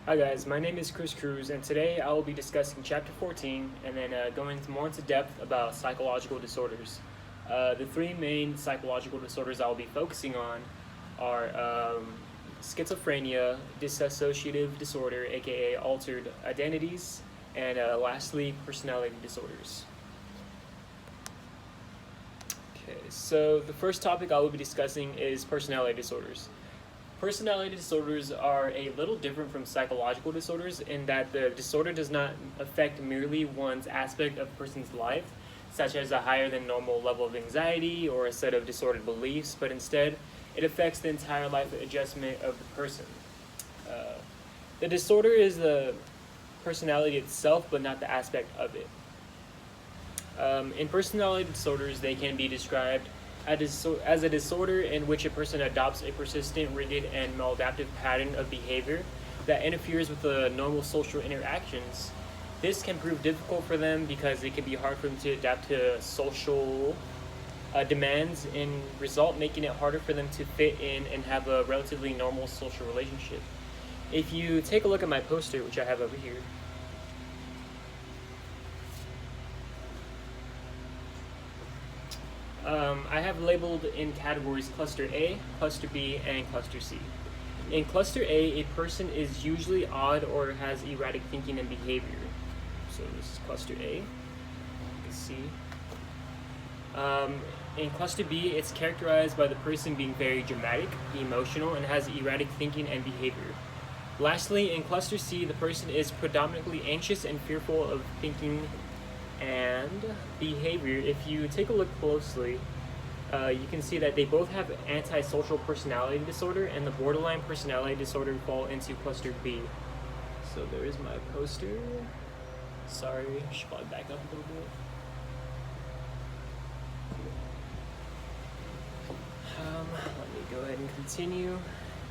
Hi guys, my name is Chris Cruz, and today I will be discussing Chapter 14 and then going more into depth about psychological disorders. The three main psychological disorders I will be focusing on are schizophrenia, dissociative disorder, aka altered identities, and lastly, personality disorders. Okay, so the first topic I will be discussing is personality disorders. Personality disorders are a little different from psychological disorders in that the disorder does not affect merely one's aspect of a person's life, such as a higher than normal level of anxiety or a set of disordered beliefs, but instead it affects the entire life adjustment of the person. The disorder is the personality itself, but not the aspect of it. In personality disorders, they can be described as a disorder in which a person adopts a persistent, rigid, and maladaptive pattern of behavior that interferes with the normal social interactions. This can prove difficult for them because it can be hard for them to adapt to social demands, and result making it harder for them to fit in and have a relatively normal social relationship. If you take a look at my poster, which I have over here, I have labeled in categories Cluster A, Cluster B, and Cluster C. In Cluster A, a person is usually odd or has erratic thinking and behavior. So this is Cluster A. You can see. In Cluster B, it's characterized by the person being very dramatic, emotional, and has erratic thinking and behavior. Lastly, in Cluster C, the person is predominantly anxious and fearful of thinking and behavior. If you take a look closely, you can see that they both have antisocial personality disorder, and the borderline personality disorder fall into Cluster B. So there is my poster. Sorry, I should probably back up a little bit. Let me go ahead and continue.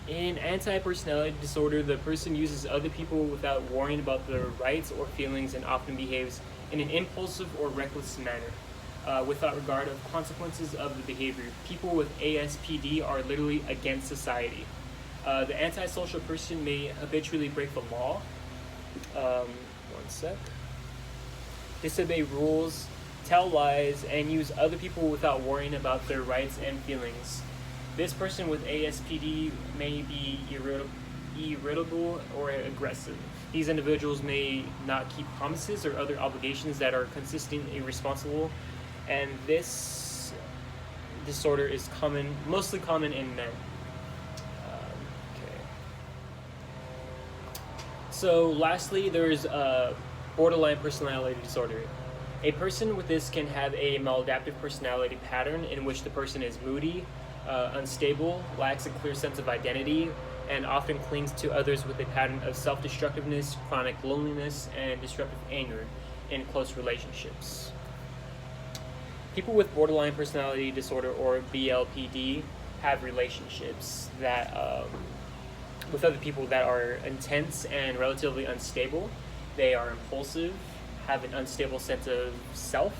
In anti-personality disorder, the person uses other people without worrying about their rights or feelings and often behaves in an impulsive or reckless manner, without regard of consequences of the behavior. People with ASPD are literally against society. The antisocial person may habitually break the law. One sec. Disobey rules, tell lies, and use other people without worrying about their rights and feelings. This person with ASPD may be irritable or aggressive. These individuals may not keep promises or other obligations that are consistently irresponsible, and this disorder is mostly common in men. Okay. So lastly, there's borderline personality disorder. A person with this can have a maladaptive personality pattern in which the person is moody, unstable, lacks a clear sense of identity, and often clings to others with a pattern of self-destructiveness, chronic loneliness, and disruptive anger in close relationships. People with borderline personality disorder, or BLPD, have relationships that with other people that are intense and relatively unstable. They are impulsive, have an unstable sense of self,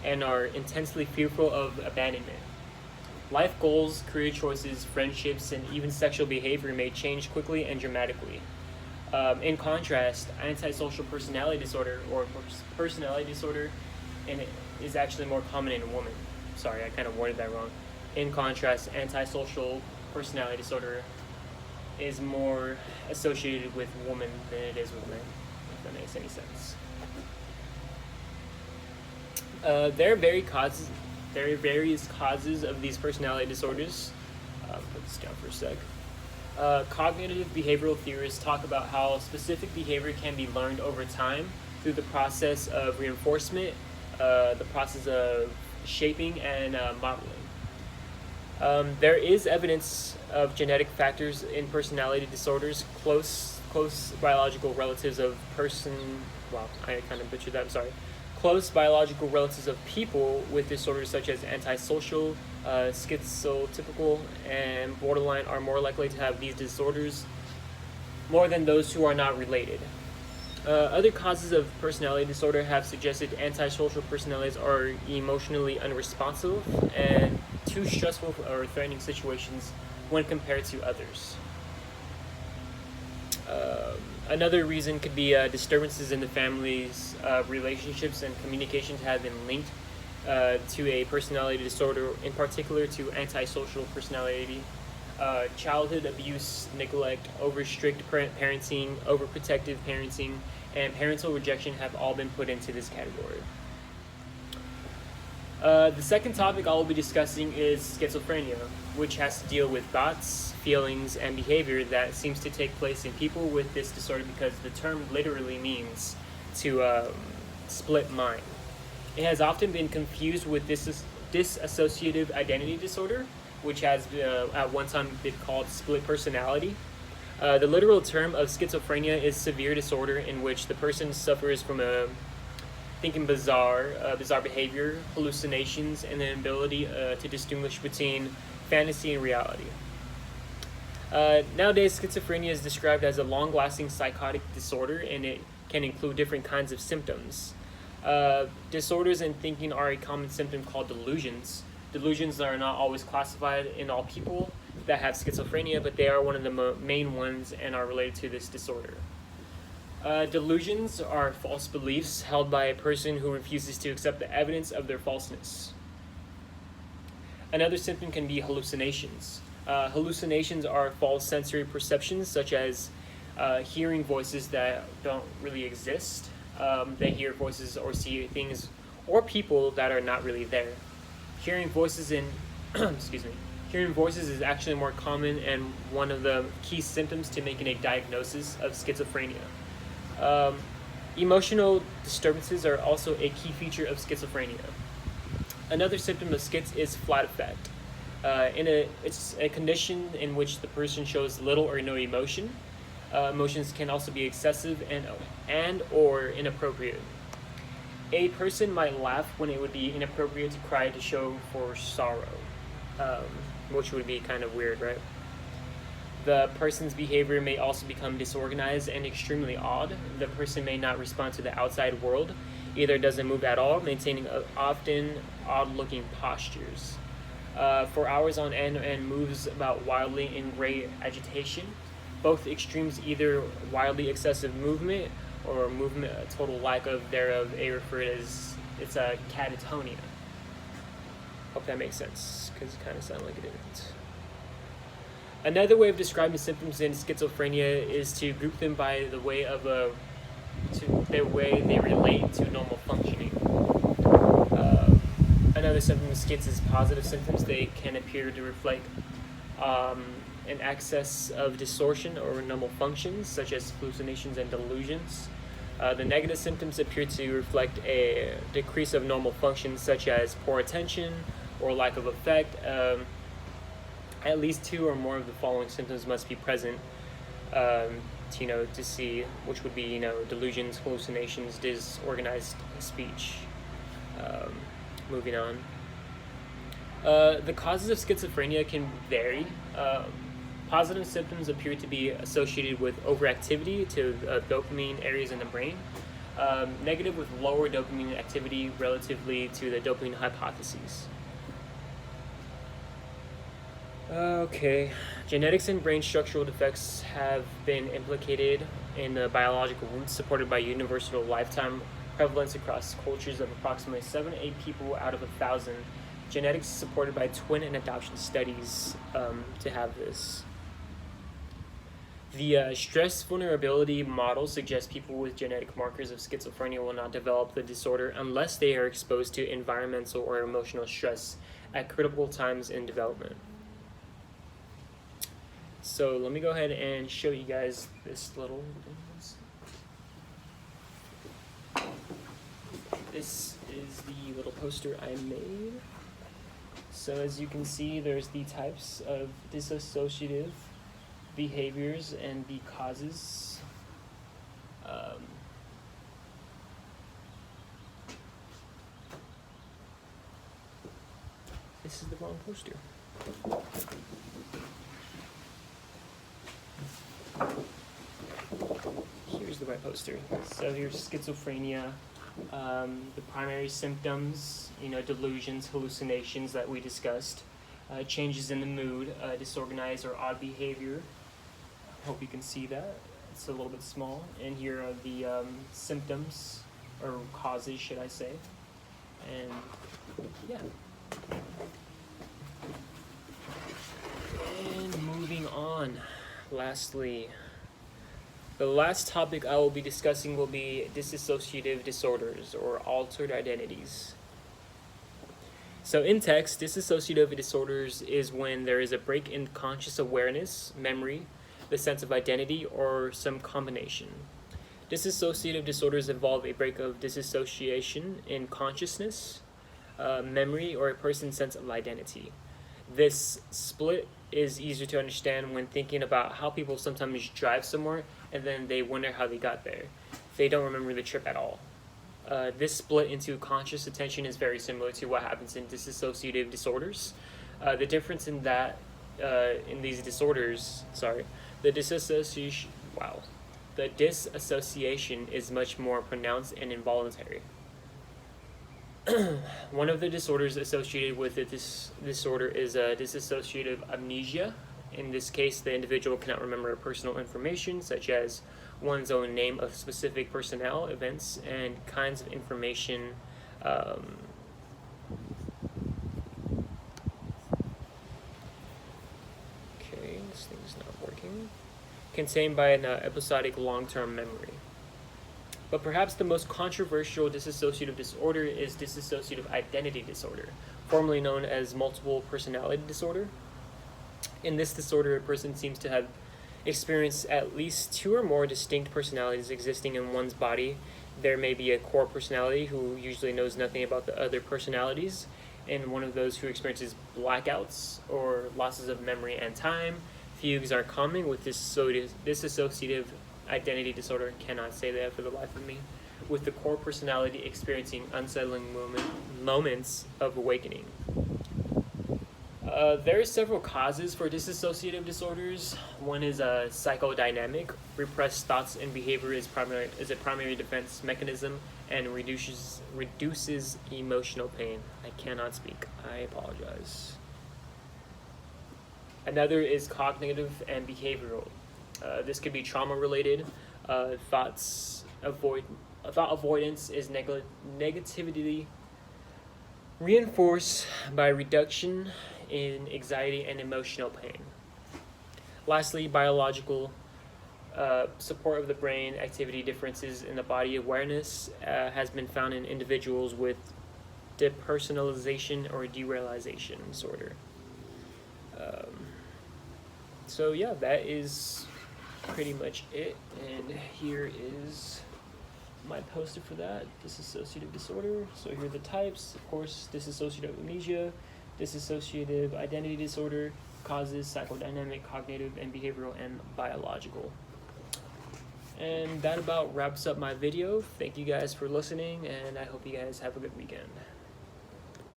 and are intensely fearful of abandonment. Life goals, career choices, friendships, and even sexual behavior may change quickly and dramatically. In contrast, antisocial personality disorder, or personality disorder, and it is actually more common in women. Sorry, I kind of worded that wrong. In contrast, antisocial personality disorder is more associated with women than it is with men, if that makes any sense. There are various causes of these personality disorders. Put this down for a sec. Cognitive behavioral theorists talk about how specific behavior can be learned over time through the process of reinforcement, the process of shaping, and modeling. There is evidence of genetic factors in personality disorders. Close biological relatives of I kind of butchered that, I'm sorry. Close biological relatives of people with disorders such as antisocial, schizotypical, and borderline are more likely to have these disorders more than those who are not related. Other causes of personality disorder have suggested antisocial personalities are emotionally unresponsive and too stressful or threatening situations when compared to others. Another reason could be disturbances in the family's relationships and communications have been linked to a personality disorder, in particular to antisocial personality. Childhood abuse, neglect, over strict parenting, overprotective parenting, and parental rejection have all been put into this category. The second topic I will be discussing is schizophrenia, which has to deal with thoughts, feelings, and behavior that seems to take place in people with this disorder because the term literally means to split mind. It has often been confused with dissociative identity disorder, which has at one time been called split personality. The literal term of schizophrenia is severe disorder in which the person suffers from thinking bizarre behavior, hallucinations, and the inability to distinguish between fantasy and reality. Nowadays, schizophrenia is described as a long-lasting psychotic disorder, and it can include different kinds of symptoms. Disorders in thinking are a common symptom called delusions. Delusions are not always classified in all people that have schizophrenia, but they are one of the main ones and are related to this disorder. Delusions are false beliefs held by a person who refuses to accept the evidence of their falseness. Another symptom can be hallucinations. Hallucinations are false sensory perceptions, such as hearing voices that don't really exist. They hear voices or see things or people that are not really there. Hearing voices Hearing voices is actually more common and one of the key symptoms to making a diagnosis of schizophrenia. Emotional disturbances are also a key feature of schizophrenia. Another symptom of schiz is flat affect. It's a condition in which the person shows little or no emotion. Emotions can also be excessive and or inappropriate. A person might laugh when it would be inappropriate to cry to show for sorrow, which would be kind of weird, right? The person's behavior may also become disorganized and extremely odd. The person may not respond to the outside world, either doesn't move at all, maintaining often odd-looking postures. For hours on end and moves about wildly in great agitation. Both extremes, either wildly excessive movement or movement, a total lack of thereof, referred as it's a catatonia. Hope that makes sense, because it kind of sounded like it didn't. Another way of describing symptoms in schizophrenia is to group them by the way they relate to normal functioning. Another symptom of schiz is positive symptoms. They can appear to reflect an excess of distortion or normal functions, such as hallucinations and delusions. The negative symptoms appear to reflect a decrease of normal functions, such as poor attention or lack of affect. At least two or more of the following symptoms must be present to see, which would be delusions, hallucinations, disorganized speech. Moving on. The causes of schizophrenia can vary. Positive symptoms appear to be associated with overactivity to dopamine areas in the brain. Negative with lower dopamine activity relatively to the dopamine hypotheses. Okay, genetics and brain structural defects have been implicated in the biological roots supported by universal lifetime prevalence across cultures of approximately 7 to 8 people out of 1,000. Genetics is supported by twin and adoption studies to have this. The stress vulnerability model suggests people with genetic markers of schizophrenia will not develop the disorder unless they are exposed to environmental or emotional stress at critical times in development. So let me go ahead and show you guys this little. This is the little poster I made. So as you can see, there's the types of dissociative behaviors and the causes. This is the wrong poster. Here's the right poster. So here's schizophrenia, the primary symptoms, delusions, hallucinations that we discussed, changes in the mood, disorganized or odd behavior. Hope you can see that. It's a little bit small. And here are the symptoms, or causes, should I say. And yeah. And moving on. Lastly, the last topic I will be discussing will be dissociative disorders, or altered identities. So in text, dissociative disorders is when there is a break in conscious awareness, memory, the sense of identity, or some combination. Dissociative disorders involve a break of dissociation in consciousness, memory, or a person's sense of identity. This split is easier to understand when thinking about how people sometimes drive somewhere and then they wonder how they got there. They don't remember the trip at all. This split into conscious attention is very similar to what happens in dissociative disorders. The difference in that, in these disorders, the dissociation is much more pronounced and involuntary. One of the disorders associated with this disorder is dissociative amnesia. In this case, the individual cannot remember personal information, such as one's own name of specific personnel, events, and kinds of information. Okay, this thing's not working. Contained by an episodic long-term memory. But perhaps the most controversial dissociative disorder is dissociative identity disorder, formerly known as multiple personality disorder. In this disorder, a person seems to have experienced at least two or more distinct personalities existing in one's body. There may be a core personality who usually knows nothing about the other personalities, and one of those who experiences blackouts or losses of memory and time. Fugues are common with dissociative identity disorder. Cannot say that for the life of me. With the core personality experiencing unsettling moments of awakening. There are several causes for dissociative disorders. One is psychodynamic. Repressed thoughts and behavior is a primary defense mechanism and reduces emotional pain. I cannot speak. I apologize. Another is cognitive and behavioral. This could be trauma-related. Thought avoidance is negativity reinforced by reduction in anxiety and emotional pain. Lastly, biological support of the brain activity differences in the body awareness has been found in individuals with depersonalization or derealization disorder. So yeah, that is pretty much it, and here is my poster for that, dissociative disorder. So here are the types, of course, dissociative amnesia, dissociative identity disorder, causes, psychodynamic, cognitive, and behavioral, and biological. And that about wraps up my video. Thank you guys for listening, and I hope you guys have a good weekend.